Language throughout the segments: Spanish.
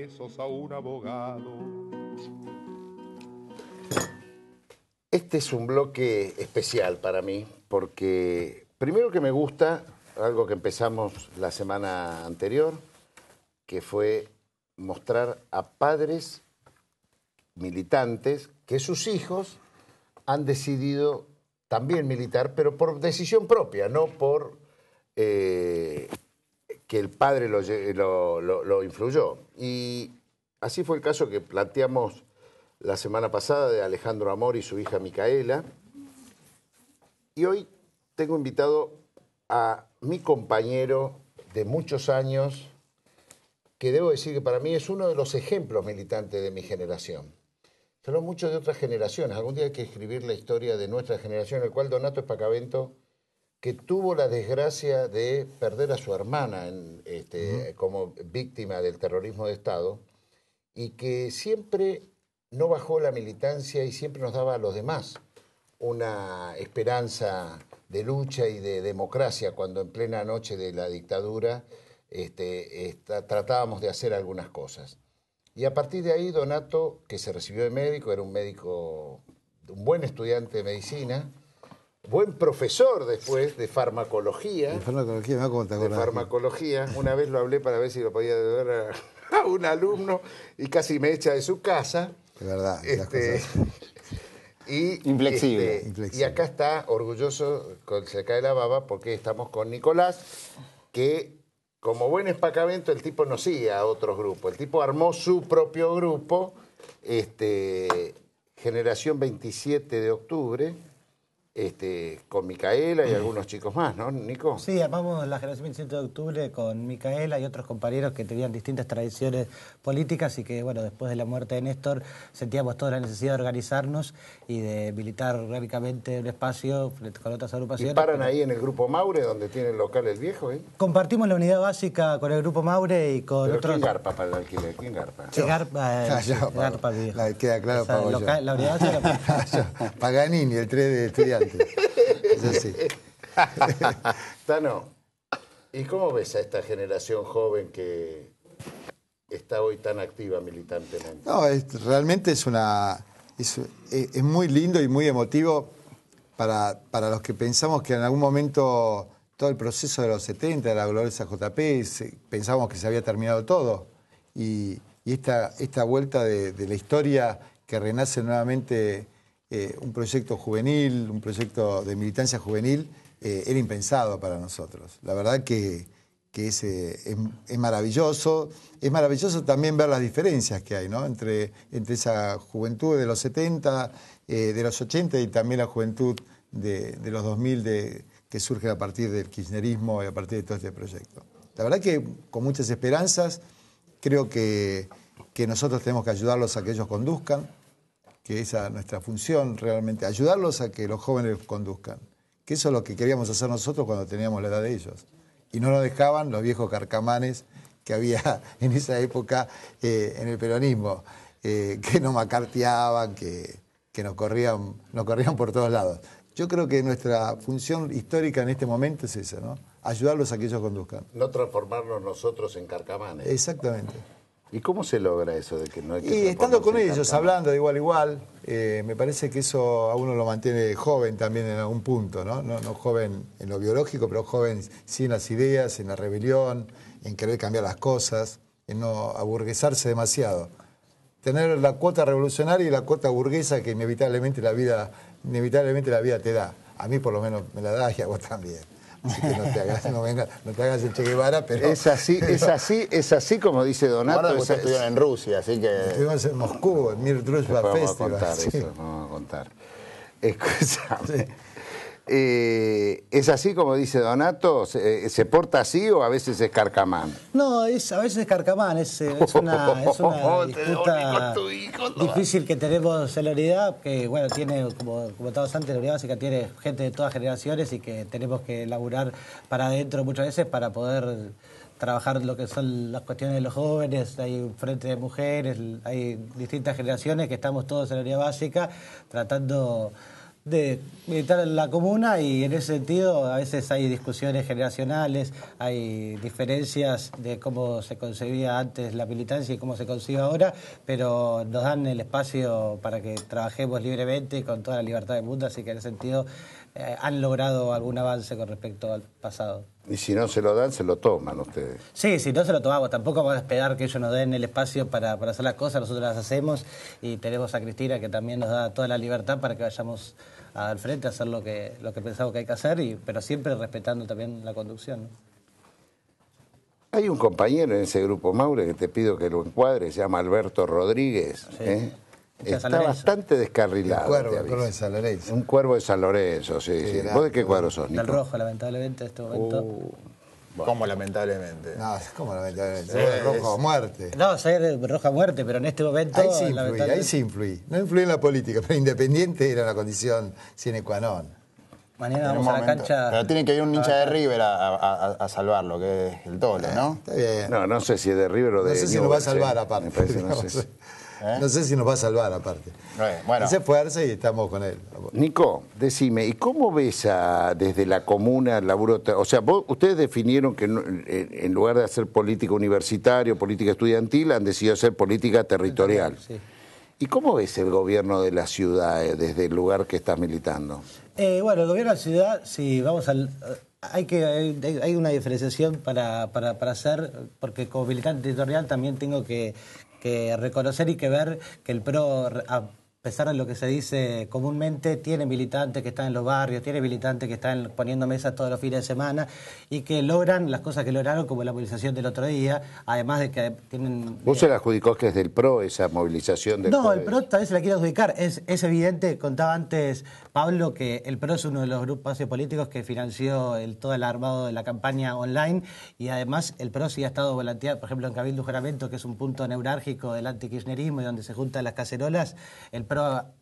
pesos a un abogado. Este es un bloque especial para mí, porque primero que me gusta algo que empezamos la semana anterior, que fue mostrar a padres militantes que sus hijos han decidido también militar, pero por decisión propia, no por que el padre lo influyó. Y así fue el caso que planteamos la semana pasada de Alejandro Amor y su hija Micaela. Y hoy tengo invitado a mi compañero de muchos años, que debo decir que para mí es uno de los ejemplos militantes de mi generación. Se habla mucho de otras generaciones. Algún día hay que escribir la historia de nuestra generación, en el cual Donato Espacavento, que tuvo la desgracia de perder a su hermana como víctima del terrorismo de Estado, y que siempre no bajó la militancia y siempre nos daba a los demás una esperanza de lucha y de democracia cuando en plena noche de la dictadura tratábamos de hacer algunas cosas. Y a partir de ahí, Donato, que se recibió de médico, era un médico, un buen estudiante de medicina, buen profesor después de farmacología. De farmacología, ¿no? ¿Cómo te acuerdas? De farmacología. Una vez lo hablé para ver si lo podía deber a un alumno y casi me echa de su casa. De verdad. Inflexible. Y acá está, orgulloso, se cae la baba, porque estamos con Nicolás, que como buen Espacavento, el tipo no sigue a otros grupos. El tipo armó su propio grupo, Generación 27 de Octubre, con Micaela y algunos chicos más, ¿no, Nico? Sí, armamos la Generación 27 de Octubre con Micaela y otros compañeros que tenían distintas tradiciones políticas y que, bueno, después de la muerte de Néstor sentíamos toda la necesidad de organizarnos y de militar orgánicamente un espacio con otras agrupaciones. ¿Y paran ahí en el Grupo Maure, donde tiene el local el viejo? Compartimos la unidad básica con el Grupo Maure y con ¿Pero otros... quién garpa para el alquiler? ¿Quién garpa? Garpa el viejo. Queda claro, pago yo. La unidad básica... Paganini, el 3 de estudiante. Eso sí. Tano, ¿y cómo ves a esta generación joven que está hoy tan activa militantemente? No, realmente es muy lindo y muy emotivo para los que pensamos que en algún momento todo el proceso de los 70, de la gloriosa JP, pensábamos que se había terminado todo. Y esta vuelta de la historia que renace nuevamente un proyecto juvenil, un proyecto de militancia juvenil, era impensado para nosotros. La verdad que es maravilloso. Es maravilloso también ver las diferencias que hay, ¿no? entre esa juventud de los 70, de los 80 y también la juventud de los 2000 que surge a partir del kirchnerismo y a partir de todo este proyecto. La verdad que con muchas esperanzas, creo que nosotros tenemos que ayudarlos a que ellos conduzcan, que esa es nuestra función realmente, ayudarlos a que los jóvenes conduzcan. Que eso es lo que queríamos hacer nosotros cuando teníamos la edad de ellos. Y no nos dejaban los viejos carcamanes que había en esa época en el peronismo, que nos macarteaban, que nos corrían por todos lados. Yo creo que nuestra función histórica en este momento es esa, ¿no? Ayudarlos a que ellos conduzcan. No transformarnos nosotros en carcamanes. Exactamente. ¿Y cómo se logra eso de que no hay que Y estando con ellos, carcamanes? hablando de igual a igual, me parece que eso a uno lo mantiene joven también en algún punto, ¿no? No joven en lo biológico, pero joven sí en las ideas, en la rebelión, en querer cambiar las cosas, en no aburguesarse demasiado. Tener la cuota revolucionaria y la cuota burguesa que inevitablemente la vida te da. A mí por lo menos me la da y a vos también. Así que no te hagas el Che Guevara, pero... Es así como dice Donato. Guarda, ustedes estuvieron en Rusia, así que... Estuvimos en Moscú, en Mir Drushba Festival. Vamos a contar sí. eso, vamos a contar. Escúchame. Sí. ¿Es así como dice Donato? ¿Se porta así o a veces es carcamán? No, a veces es carcamán, es una disputa difícil que tenemos en la unidad, que bueno, tiene, como estábamos antes, la unidad básica tiene gente de todas generaciones y que tenemos que laburar para adentro muchas veces para poder trabajar lo que son las cuestiones de los jóvenes. Hay un frente de mujeres, hay distintas generaciones que estamos todos en la unidad básica tratando de militar en la comuna, y en ese sentido a veces hay discusiones generacionales, hay diferencias de cómo se concebía antes la militancia y cómo se concibe ahora, pero nos dan el espacio para que trabajemos libremente con toda la libertad del mundo, así que en ese sentido han logrado algún avance con respecto al pasado. Y si no se lo dan, se lo toman ustedes. Sí, si no se lo tomamos, tampoco vamos a esperar que ellos nos den el espacio para hacer las cosas, nosotros las hacemos, y tenemos a Cristina que también nos da toda la libertad para que vayamos al frente a hacer lo que pensamos que hay que hacer, pero siempre respetando también la conducción, ¿no? Hay un compañero en ese grupo, Maure, que te pido que lo encuadres, se llama Alberto Rodríguez. Sí. Está bastante descarrilado. El cuervo de San Lorenzo. Un cuervo de San Lorenzo, sí. ¿Vos de qué cuadro sos, Nico? Del rojo, lamentablemente, en este momento. ¿Cómo lamentablemente? No, ¿cómo lamentablemente? Rojo a muerte. No, soy roja muerte, pero en este momento... Ahí sí influí. No influí en la política, pero Independiente era una condición sine qua non. Mañana vamos a la cancha... Pero tiene que ir un hincha de River a salvarlo, que es el Tolo, ¿no? Está bien. No sé si es de River o de... No sé si nos va a salvar aparte. Me parece, no sé. No sé si nos va a salvar aparte. Bueno. Hace fuerza y estamos con él. Nico, decime, ¿y cómo ves desde la comuna el laburo? O sea, ustedes definieron que en lugar de hacer política universitaria o política estudiantil, han decidido hacer política territorial. Sí. ¿Y cómo ves el gobierno de la ciudad desde el lugar que estás militando? Bueno, el gobierno de la ciudad, si vamos al... Hay una diferenciación para hacer, porque como militante territorial también tengo que reconocer y que ver que el PRO, a pesar de lo que se dice comúnmente, tiene militantes que están en los barrios, tiene militantes que están poniendo mesas todos los fines de semana y que logran las cosas que lograron, como la movilización del otro día, además de que tienen... ¿Vos se la adjudicó que es del PRO esa movilización del No, el PRO tal vez se la quiere adjudicar. Es evidente, contaba antes Pablo, que el PRO es uno de los grupos políticos que financió todo el armado de la campaña online, y además el PRO sí ha estado volanteado, por ejemplo en Cabildo Juramento, que es un punto neurálgico del antikirchnerismo y donde se juntan las cacerolas. El PRO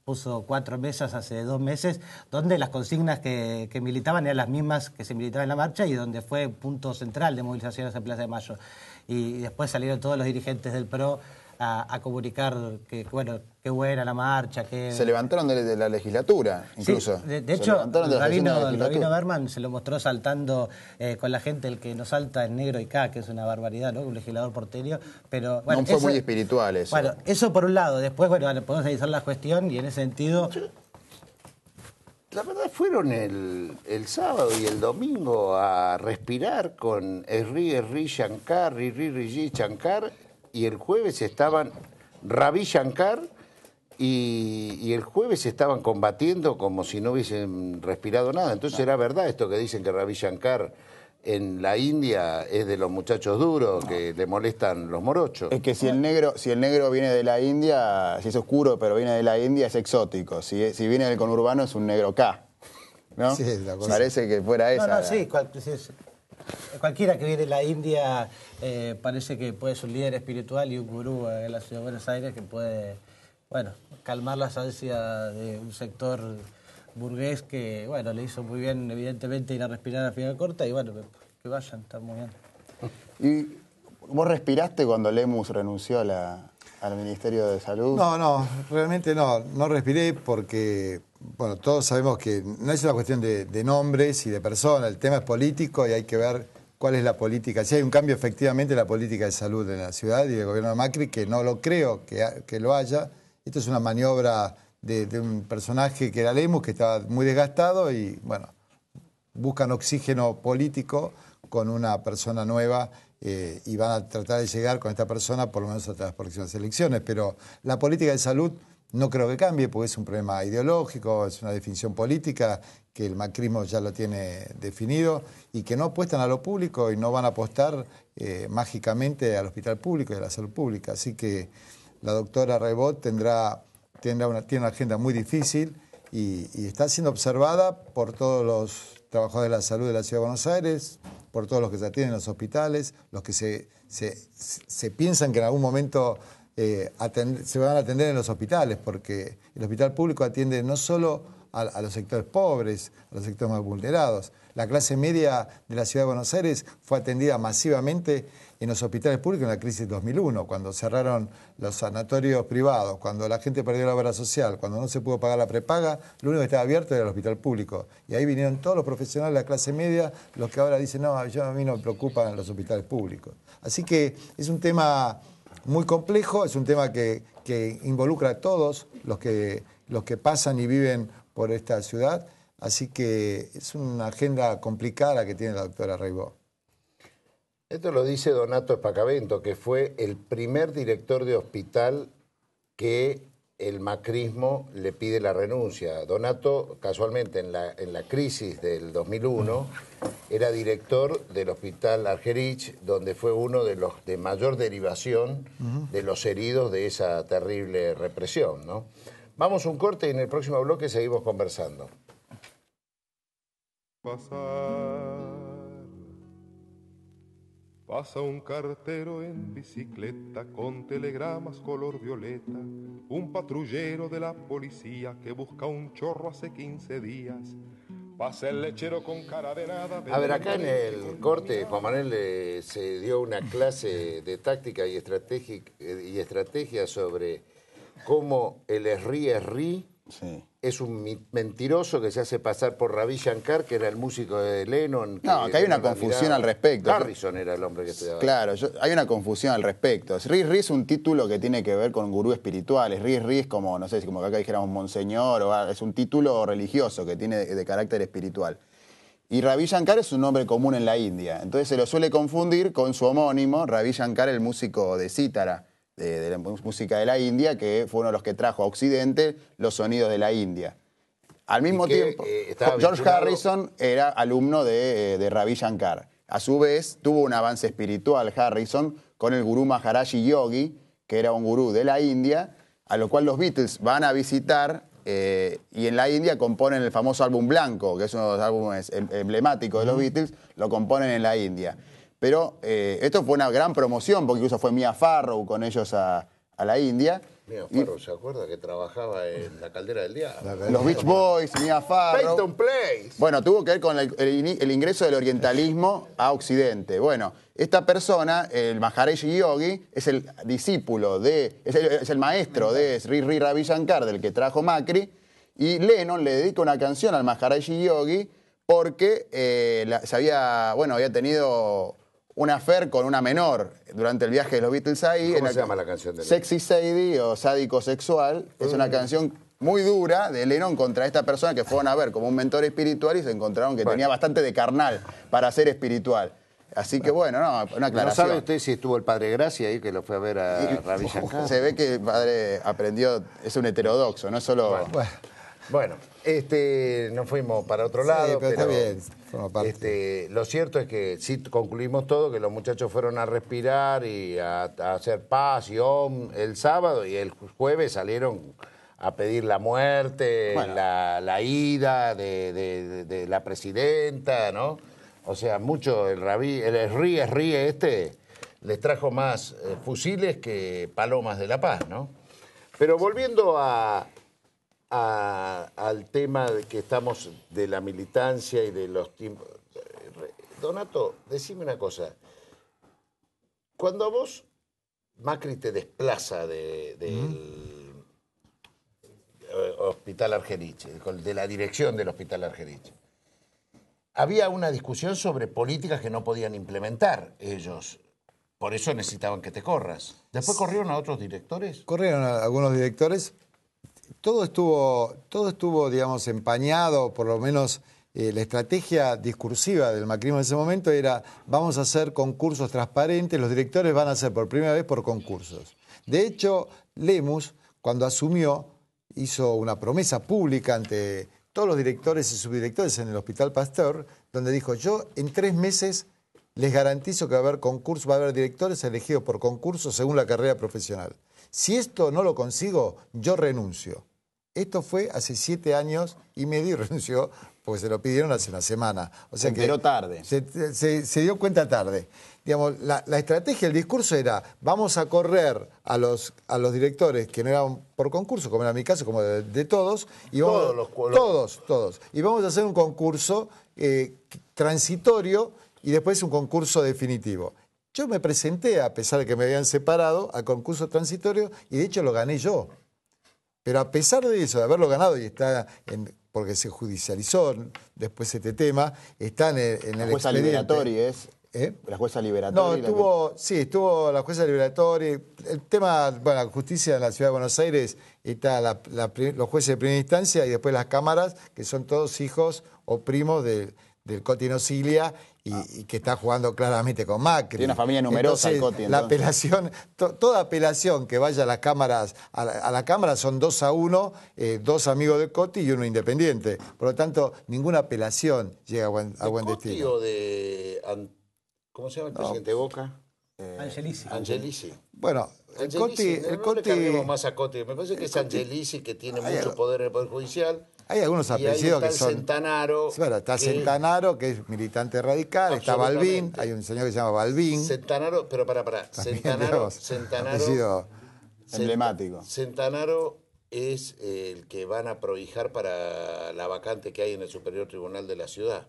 puso 4 mesas hace 2 meses, donde las consignas que militaban eran las mismas que se militaban en la marcha y donde fue punto central de movilizaciones en Plaza de Mayo. Y después salieron todos los dirigentes del PRO a comunicar que, bueno, qué buena la marcha. Que... Se levantaron de la legislatura, incluso. Sí, de hecho, el Rabino Berman se lo mostró saltando con la gente, el que no salta en negro y K, que es una barbaridad, ¿no? Un legislador porteño. Pero, bueno, no fue muy espiritual eso. Bueno, eso por un lado. Después, bueno, podemos analizar la cuestión y en ese sentido... La verdad, fueron el sábado y el domingo a respirar con Erri Shankar, Riri Shankar, y el jueves estaban Ravi Shankar, y el jueves estaban combatiendo como si no hubiesen respirado nada. Entonces era verdad esto que dicen que Ravi Shankar en la India es de los muchachos duros, que le molestan los morochos. Es que si el negro viene de la India, si es oscuro pero viene de la India, es exótico. Si viene del conurbano es un negro K, ¿no? Sí, la cosa. Parece que fuera esa. Sí, cualquiera que viene de la India parece que puede ser un líder espiritual y un gurú en la ciudad de Buenos Aires que puede, bueno, calmar la ansia de un sector burgués que, bueno, le hizo muy bien, evidentemente, ir a respirar a final corta y, bueno, que vayan, está muy bien. ¿Y vos respiraste cuando Lemus renunció al Ministerio de Salud? No, realmente no respiré porque, bueno, todos sabemos que no es una cuestión de nombres y de personas, el tema es político y hay que ver cuál es la política. Si hay un cambio efectivamente en la política de salud en la ciudad y del gobierno de Macri, que no lo creo que lo haya. Esto es una maniobra de un personaje que era Lemus, que estaba muy desgastado y, bueno, buscan oxígeno político con una persona nueva y van a tratar de llegar con esta persona por lo menos hasta las próximas elecciones. Pero la política de salud no creo que cambie porque es un problema ideológico, es una definición política que el macrismo ya lo tiene definido y que no apuestan a lo público y no van a apostar mágicamente al hospital público y a la salud pública. Así que la doctora Rebot tiene una agenda muy difícil y está siendo observada por todos los trabajadores de la salud de la Ciudad de Buenos Aires, por todos los que se atienden en los hospitales, los que se piensan que en algún momento se van a atender en los hospitales, porque el hospital público atiende no solo a los sectores pobres, a los sectores más vulnerados. La clase media de la Ciudad de Buenos Aires fue atendida masivamente en los hospitales públicos en la crisis de 2001, cuando cerraron los sanatorios privados, cuando la gente perdió la obra social, cuando no se pudo pagar la prepaga, lo único que estaba abierto era el hospital público. Y ahí vinieron todos los profesionales de la clase media, los que ahora dicen, no, a mí no me preocupan los hospitales públicos. Así que es un tema muy complejo, es un tema que involucra a todos los que pasan y viven por esta ciudad. Así que es una agenda complicada la que tiene la doctora Reibó. Esto lo dice Donato Espacavento, que fue el primer director de hospital que el macrismo le pide la renuncia. Donato, casualmente, en la crisis del 2001, era director del Hospital Argerich, donde fue uno de los de mayor derivación de los heridos de esa terrible represión, ¿no? Vamos a un corte y en el próximo bloque seguimos conversando. Pasa un cartero en bicicleta con telegramas color violeta, un patrullero de la policía que busca un chorro hace 15 días. Pasa el lechero con cara de nada. A ver, acá en el corte, Juan Manuel se dio una clase de táctica y estrategia sobre cómo el esrí es un mentiroso que se hace pasar por Ravi Shankar, que era el músico de Lennon. No, que hay una confusión al respecto. Harrison era el hombre que estudiaba. Claro, hay una confusión al respecto. Ri es un título que tiene que ver con gurú espirituales. Ri es como, no sé, como que acá dijéramos monseñor, es un título religioso que tiene de carácter espiritual. Y Ravi Shankar es un nombre común en la India. Entonces se lo suele confundir con su homónimo, Ravi Shankar, el músico de cítara, de la música de la India, que fue uno de los que trajo a Occidente los sonidos de la India. Al mismo tiempo, George Harrison era alumno de Ravi Shankar. A su vez, tuvo un avance espiritual Harrison con el gurú Maharaji Yogi, que era un gurú de la India, a lo cual los Beatles van a visitar y en la India componen el famoso álbum blanco, que es uno de los álbumes emblemáticos de los Beatles, lo componen en la India. Pero esto fue una gran promoción, porque incluso fue Mia Farrow con ellos a la India. Mia Farrow, ¿se acuerda que trabajaba en la Caldera del Diablo? Los Beach Boys, Mia Farrow. Peyton Place. Bueno, tuvo que ver con el ingreso del orientalismo a Occidente. Bueno, esta persona, el Maharaji Yogi, es el discípulo es el maestro de Sri Ravi Shankar, del que trajo Macri, y Lennon le dedica una canción al Maharaji Yogi porque había tenido un affair con una menor durante el viaje de los Beatles ahí. ¿Cómo se llama la canción de Lennon? Sexy Sadie o Sádico Sexual. Es una canción muy dura de Lennon contra esta persona que fueron a ver como un mentor espiritual y se encontraron que tenía bastante de carnal para ser espiritual. Así que bueno, una aclaración. ¿No sabe usted si estuvo el padre Gracia ahí que lo fue a ver a Ravi Shankar? Se ve que el padre aprendió, es un heterodoxo, no es solo... Bueno, nos fuimos para otro lado, pero está bien, forma parte. Lo cierto es que sí concluimos todo, que los muchachos fueron a respirar y a hacer paz y om el sábado, y el jueves salieron a pedir la muerte, la ida de la presidenta, ¿no? O sea, mucho el esrí les trajo más fusiles que palomas de la paz, ¿no? Pero volviendo al tema de que estamos de la militancia y de los tiempos. Donato, decime una cosa. Cuando a vos, Macri te desplaza del Hospital Argerich, de la dirección del Hospital Argerich, había una discusión sobre políticas que no podían implementar ellos. Por eso necesitaban que te corras. ¿Después corrieron a otros directores? Corrieron a algunos directores. Todo estuvo, digamos, empañado, por lo menos la estrategia discursiva del macrismo en ese momento era: vamos a hacer concursos transparentes, los directores van a ser por primera vez por concursos. De hecho, Lemus, cuando asumió, hizo una promesa pública ante todos los directores y subdirectores en el Hospital Pasteur, donde dijo: yo en 3 meses les garantizo que va a haber concursos, va a haber directores elegidos por concurso según la carrera profesional. Si esto no lo consigo, yo renuncio. Esto fue hace 7 años y medio y renunció porque se lo pidieron hace una semana. O sea, se enteró tarde. Se dio cuenta tarde. Digamos, la estrategia, el discurso era: vamos a correr a los directores que no eran por concurso, como era mi caso, como de todos. Y vamos, todos. Y vamos a hacer un concurso transitorio y después un concurso definitivo. Yo me presenté, a pesar de que me habían separado, al concurso transitorio y de hecho lo gané yo. Pero a pesar de eso, de haberlo ganado y está porque se judicializó después este tema, está en el La jueza expediente. Liberatori es... La jueza Liberatori... estuvo la jueza Liberatori. El tema, bueno, la justicia en la Ciudad de Buenos Aires, está los jueces de primera instancia y después las cámaras, que son todos hijos o primos del Coti Nocilia y que está jugando claramente con Macri. Tiene una familia numerosa el Coti. La apelación, toda apelación que vaya a las cámaras, a la Cámara son 2-1, 2 amigos del Coti y uno independiente. Por lo tanto, ninguna apelación llega a buen destino. ¿O de... ¿Cómo se llama el presidente de Boca? Angelici. Bueno, el Coti... No le carguemos más a Coti. Me parece que es Angelici, que tiene mucho poder en el Poder Judicial. Hay algunos apellidos que son... Centanaro. Bueno, está Centanaro, que es militante radical, está Balbín, hay un señor que se llama Balbín. Centanaro, pero para. Centanaro apellido emblemático. Centanaro es el que van a prohijar para la vacante que hay en el Superior Tribunal de la Ciudad.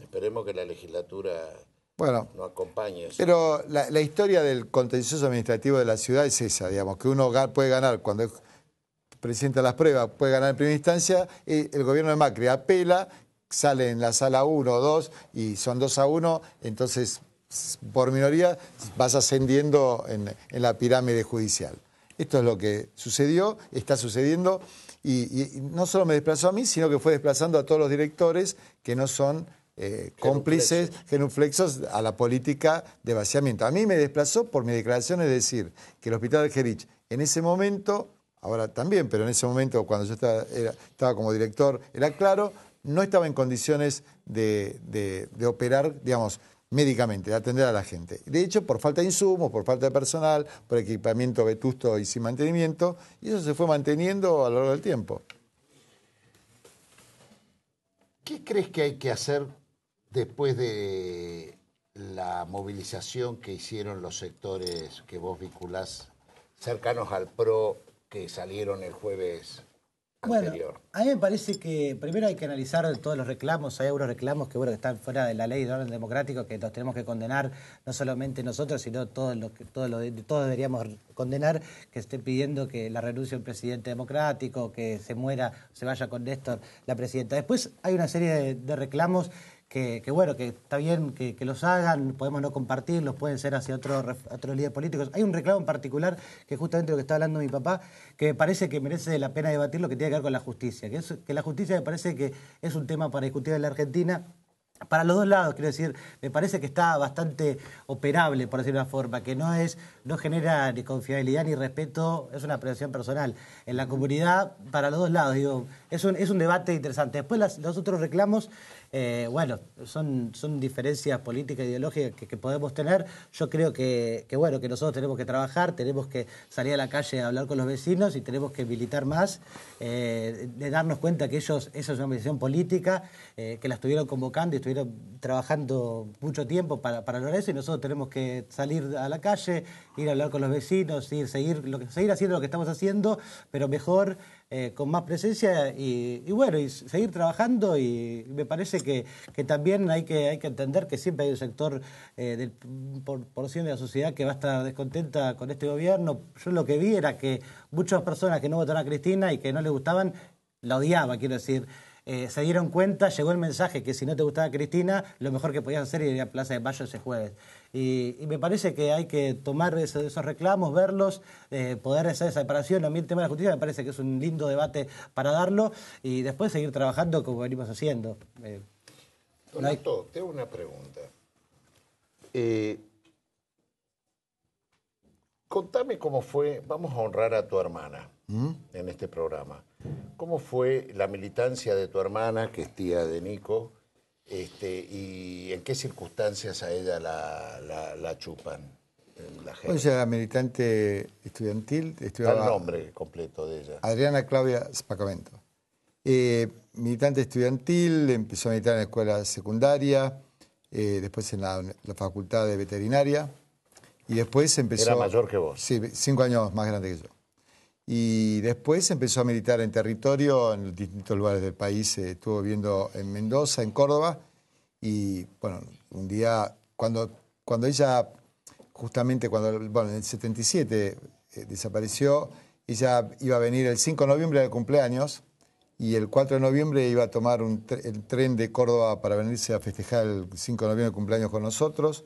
Esperemos que la legislatura no acompañe eso. Pero la historia del contencioso administrativo de la ciudad es esa, digamos, que uno puede ganar cuando es presenta las pruebas, puede ganar en primera instancia, el gobierno de Macri apela, sale en la sala 1 o 2 y son 2-1, entonces por minoría vas ascendiendo en la pirámide judicial. Esto es lo que sucedió, está sucediendo y no solo me desplazó a mí, sino que fue desplazando a todos los directores que no son cómplices, genuflexos a la política de vaciamiento. A mí me desplazó por mi declaración, es decir, que el Hospital de Gerich en ese momento... Ahora también, pero en ese momento, cuando yo estaba como director, era claro, no estaba en condiciones de operar, digamos, médicamente, de atender a la gente. De hecho, por falta de insumos, por falta de personal, por equipamiento vetusto y sin mantenimiento, y eso se fue manteniendo a lo largo del tiempo. ¿Qué crees que hay que hacer después de la movilización que hicieron los sectores que vos vinculás cercanos al PRO, que salieron el jueves anterior? Bueno, a mí me parece que primero hay que analizar todos los reclamos. Hay algunos reclamos que están fuera de la ley de orden democrático, que los tenemos que condenar, no solamente nosotros, sino todos deberíamos condenar, que esté pidiendo que la renuncia del presidente democrático, que se muera, se vaya con Néstor la presidenta. Después hay una serie de reclamos que está bien que los hagan, podemos no compartirlos, pueden ser hacia otros líderes políticos. Hay un reclamo en particular, que es justamente lo que está hablando mi papá, que me parece que merece la pena debatir, lo que tiene que ver con la justicia. Que la justicia me parece que es un tema para discutir en la Argentina. Para los dos lados, quiero decir, me parece que está bastante operable, por decirlo de una forma, que no genera ni confiabilidad ni respeto, es una apreciación personal. En la comunidad, para los dos lados, digo, es un debate interesante. Después los otros reclamos, son diferencias políticas e ideológicas que podemos tener. Yo creo que nosotros tenemos que trabajar, tenemos que salir a la calle a hablar con los vecinos y tenemos que militar más, de darnos cuenta que eso es una decisión política, que la estuvieron convocando y estuvieron trabajando mucho tiempo para lograr eso, y nosotros tenemos que salir a la calle, ir a hablar con los vecinos, seguir haciendo lo que estamos haciendo, pero mejor, con más presencia y seguir trabajando. Y me parece que también hay que entender que siempre hay un sector porción de la sociedad que va a estar descontenta con este gobierno. Yo lo que vi era que muchas personas que no votaron a Cristina y que no les gustaban, la odiaban, quiero decir. Se dieron cuenta, llegó el mensaje que si no te gustaba Cristina, lo mejor que podías hacer era ir a Plaza de Mayo ese jueves. Y me parece que hay que tomar esos reclamos, verlos, poder hacer esa separación. A mí el tema de la justicia me parece que es un lindo debate para darlo y después seguir trabajando como venimos haciendo. Donato, te hago una pregunta. Contame cómo fue, vamos a honrar a tu hermana en este programa. ¿Cómo fue la militancia de tu hermana, que es tía de Nico, y en qué circunstancias a ella la chupan? La gente? Ella era militante estudiantil. ¿Cuál el nombre completo de ella? Adriana Claudia Spacamento. Militante estudiantil, empezó a militar en la escuela secundaria, después en la facultad de veterinaria, y después empezó... ¿Era mayor que vos? Sí, 5 años más grande que yo. Y después empezó a militar en territorio en distintos lugares del país. Estuvo viviendo en Mendoza, en Córdoba, Y bueno, un día, cuando ella, justamente bueno, en el 77 desapareció, ella iba a venir el 5 de noviembre del cumpleaños y el 4 de noviembre iba a tomar el tren de Córdoba para venirse a festejar el 5 de noviembre el cumpleaños con nosotros.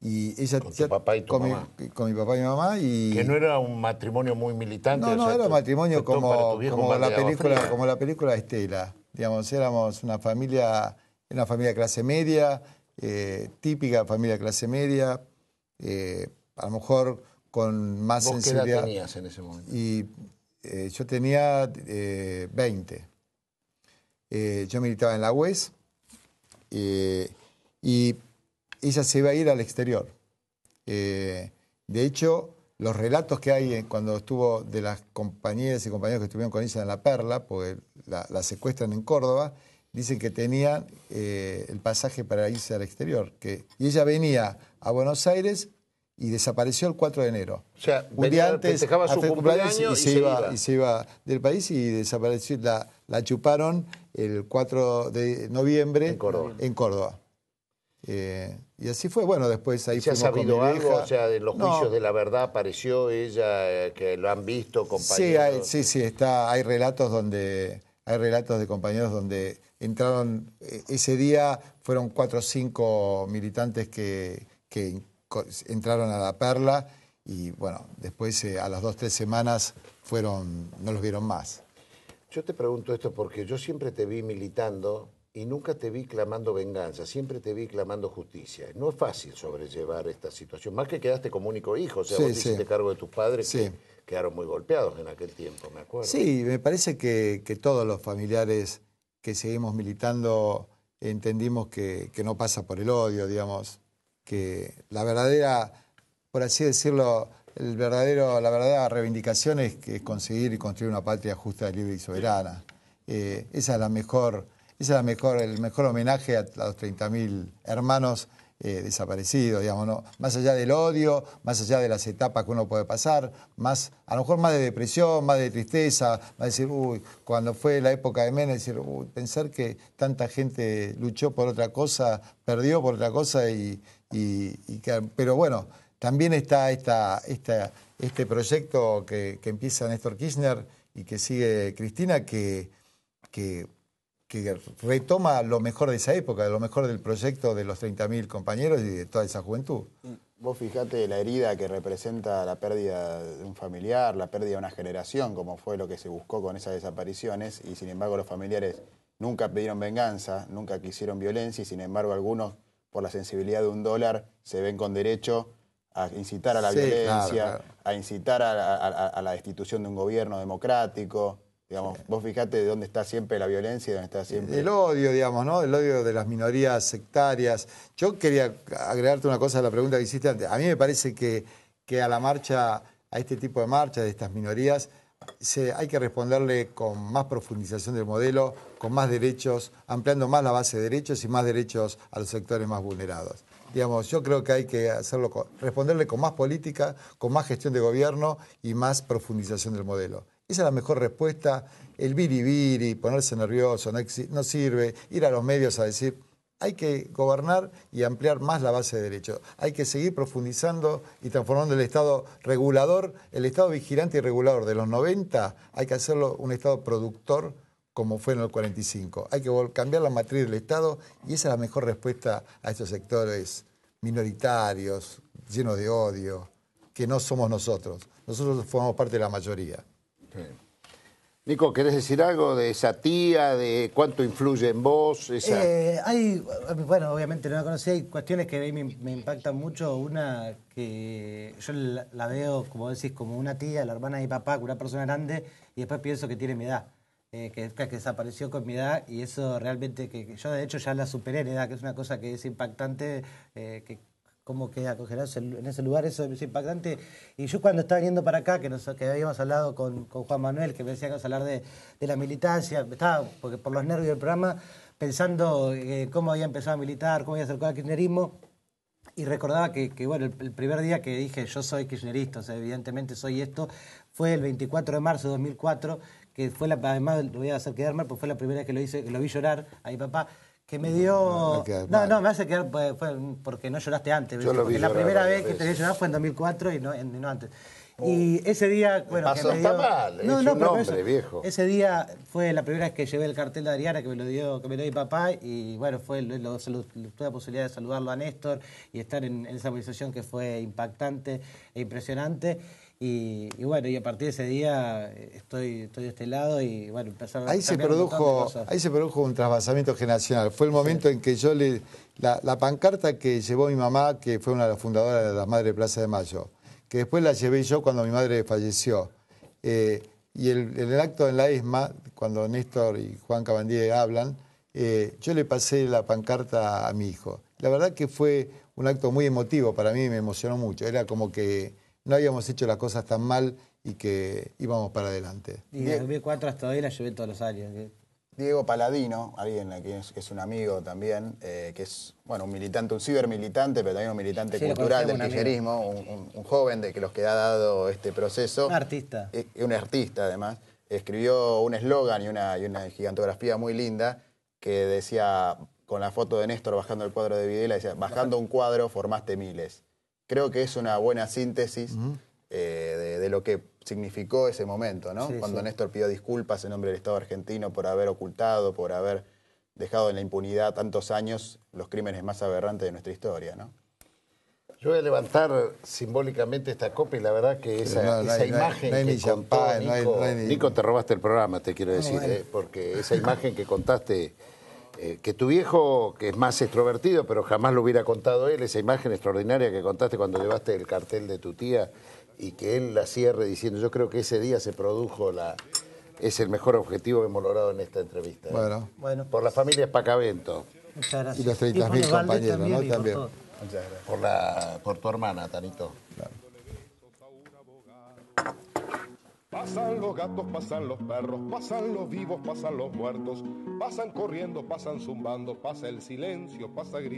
Y ella, Con tu papá y tu mamá. Con mi papá y mi mamá. Y, que no era un matrimonio muy militante. no, era un matrimonio como la película Estela. Digamos, éramos una familia clase media, típica familia clase media, a lo mejor con más ¿Vos sensibilidad. qué edad tenías en ese momento? Y yo tenía 20. Yo militaba en la UES y ella se iba a ir al exterior. De hecho, los relatos que hay cuando estuvo de las compañeras y compañeros que estuvieron con ella en La Perla, porque la secuestran en Córdoba, dicen que tenían el pasaje para irse al exterior. Y ella venía a Buenos Aires y desapareció el 4 de enero. O sea, un día antes festejaba su cumpleaños y se iba del país y desapareció. La chuparon el 4 de noviembre en Córdoba. Y así fue. Bueno, después ahí ¿Se ha fuimos sabido con mi algo? vieja. O sea, de los juicios de la verdad apareció ella, que lo han visto, compañeros. Sí, hay relatos de compañeros donde entraron, ese día fueron 4 o 5 militantes que entraron a La Perla y bueno, después a las 2 o 3 semanas no los vieron más. Yo te pregunto esto porque yo siempre te vi militando y nunca te vi clamando venganza, siempre te vi clamando justicia. No es fácil sobrellevar esta situación, más que quedaste como único hijo, o sea, vos te hiciste cargo de tus padres que quedaron muy golpeados en aquel tiempo, me acuerdo. Sí, me parece que todos los familiares que seguimos militando entendimos que no pasa por el odio, digamos, que la verdadera, por así decirlo, la verdadera reivindicación es conseguir y construir una patria justa, libre y soberana. Esa es el mejor homenaje a los 30.000 hermanos desaparecidos, digamos, ¿no? Más allá del odio, más allá de las etapas que uno puede pasar, a lo mejor más de depresión, más de tristeza, más de decir, cuando fue la época de Menem, decir, pensar que tanta gente luchó por otra cosa, perdió por otra cosa, pero bueno, también está este proyecto que empieza Néstor Kirchner y que sigue Cristina, que retoma lo mejor de esa época, lo mejor del proyecto de los 30.000 compañeros y de toda esa juventud. Vos fijate la herida que representa la pérdida de un familiar, la pérdida de una generación, como fue lo que se buscó con esas desapariciones, y sin embargo los familiares nunca pidieron venganza, nunca quisieron violencia, y sin embargo algunos, por la sensibilidad de $1, se ven con derecho a incitar a la violencia, claro. A incitar a la destitución de un gobierno democrático. Digamos, vos fijate de dónde está siempre la violencia y dónde está siempre... El odio, digamos, ¿no? El odio de las minorías sectarias. Yo quería agregarte una cosa a la pregunta que hiciste antes. A mí me parece que a la marcha, a este tipo de marcha de estas minorías, hay que responderle con más profundización del modelo, con más derechos, ampliando más la base de derechos y más derechos a los sectores más vulnerados. Digamos, yo creo que hay que responderle con más política, con más gestión de gobierno y más profundización del modelo. Esa es la mejor respuesta. El biribiri, ponerse nervioso, no sirve. Ir a los medios a decir, hay que gobernar y ampliar más la base de derechos. Hay que seguir profundizando y transformando el Estado regulador, el Estado vigilante y regulador de los 90, hay que hacerlo un Estado productor como fue en el 45. Hay que cambiar la matriz del Estado y esa es la mejor respuesta a estos sectores minoritarios, llenos de odio, que no somos nosotros. Nosotros formamos parte de la mayoría. Sí. Nico, ¿querés decir algo de esa tía, de cuánto influye en vos? Bueno, obviamente no la conocí, hay cuestiones que a mí me impactan mucho. Una que yo la veo, como decís, como una tía, la hermana de mi papá, una persona grande, y después pienso que tiene mi edad, que desapareció con mi edad, y eso realmente, que yo de hecho ya la superé en edad, que es una cosa que es impactante, cómo queda congelado en ese lugar, eso es impactante. Y yo cuando estaba viniendo para acá, que habíamos hablado con Juan Manuel, que me decía que íbamos a hablar de la militancia, estaba, porque por los nervios del programa, pensando cómo había empezado a militar, cómo había acercado al kirchnerismo, y recordaba que bueno, el primer día que dije yo soy kirchnerista, o sea, evidentemente soy esto, fue el 24 de marzo de 2004, que fue además lo voy a hacer quedar mal, porque fue la primera vez que lo vi llorar a mi papá, Que me dio... No quedas No, mal. no, me hace quedar fue porque no lloraste antes. Yo ¿viste? lo vi Porque la llorar primera varias vez que te vi veces. llorar fue en 2004 y no antes. Y ese día, bueno, pasó, que me dio... está mal, es un pero hombre, viejo. Ese día fue la primera vez que llevé el cartel de Adriana, que me lo dio mi papá, y bueno, tuve la posibilidad de saludarlo a Néstor y estar en esa movilización que fue impactante e impresionante. Y bueno, y a partir de ese día estoy de este lado y bueno, empezaron a Ahí se cambiar un montón de cosas. produjo un trasvasamiento generacional. Fue el momento en que yo la pancarta que llevó mi mamá, que fue una de las fundadoras de las Madres de Plaza de Mayo, que después la llevé yo cuando mi madre falleció. Y en el acto en la ESMA, cuando Néstor y Juan Cabandier hablan, yo le pasé la pancarta a mi hijo. La verdad que fue un acto muy emotivo para mí, me emocionó mucho. Era como que no habíamos hecho las cosas tan mal y que íbamos para adelante. Y de 2004 hasta hoy la llevé todos los años. Diego Paladino, alguien que es un amigo también, que es bueno, un militante, un cibermilitante, pero también un militante Sí, lo cultural del conocemos, un amigo. kirchnerismo, un joven de que los que ha dado este proceso. Un artista. Un artista, además. Escribió un eslogan y una gigantografía muy linda que decía, con la foto de Néstor bajando el cuadro de Videla, decía, bajando un cuadro formaste miles. Creo que es una buena síntesis de lo que significó ese momento, ¿no? Sí, Cuando sí. Néstor pidió disculpas en nombre del Estado argentino por haber ocultado, por haber dejado en la impunidad tantos años los crímenes más aberrantes de nuestra historia, ¿no? Yo voy a levantar simbólicamente esta copa y la verdad que esa, Pero no esa hay imagen ni que contó champán, Nico, no hay ni... Nico, te robaste el programa, te quiero decir, bueno. porque esa imagen que contaste, que tu viejo, que es más extrovertido, pero jamás lo hubiera contado él, esa imagen extraordinaria que contaste cuando llevaste el cartel de tu tía y que él la cierre diciendo, yo creo que ese día se produjo es el mejor objetivo que hemos logrado en esta entrevista. Bueno. Por la familia Espacavento, Muchas gracias. Y los por 30.000 Osvaldo compañeros, ¿no? y por También. todo. Muchas gracias. por tu hermana, Tanito. Pasan los gatos, pasan los perros, pasan los vivos, pasan los muertos, pasan corriendo, pasan zumbando, pasa el silencio, pasa gritando.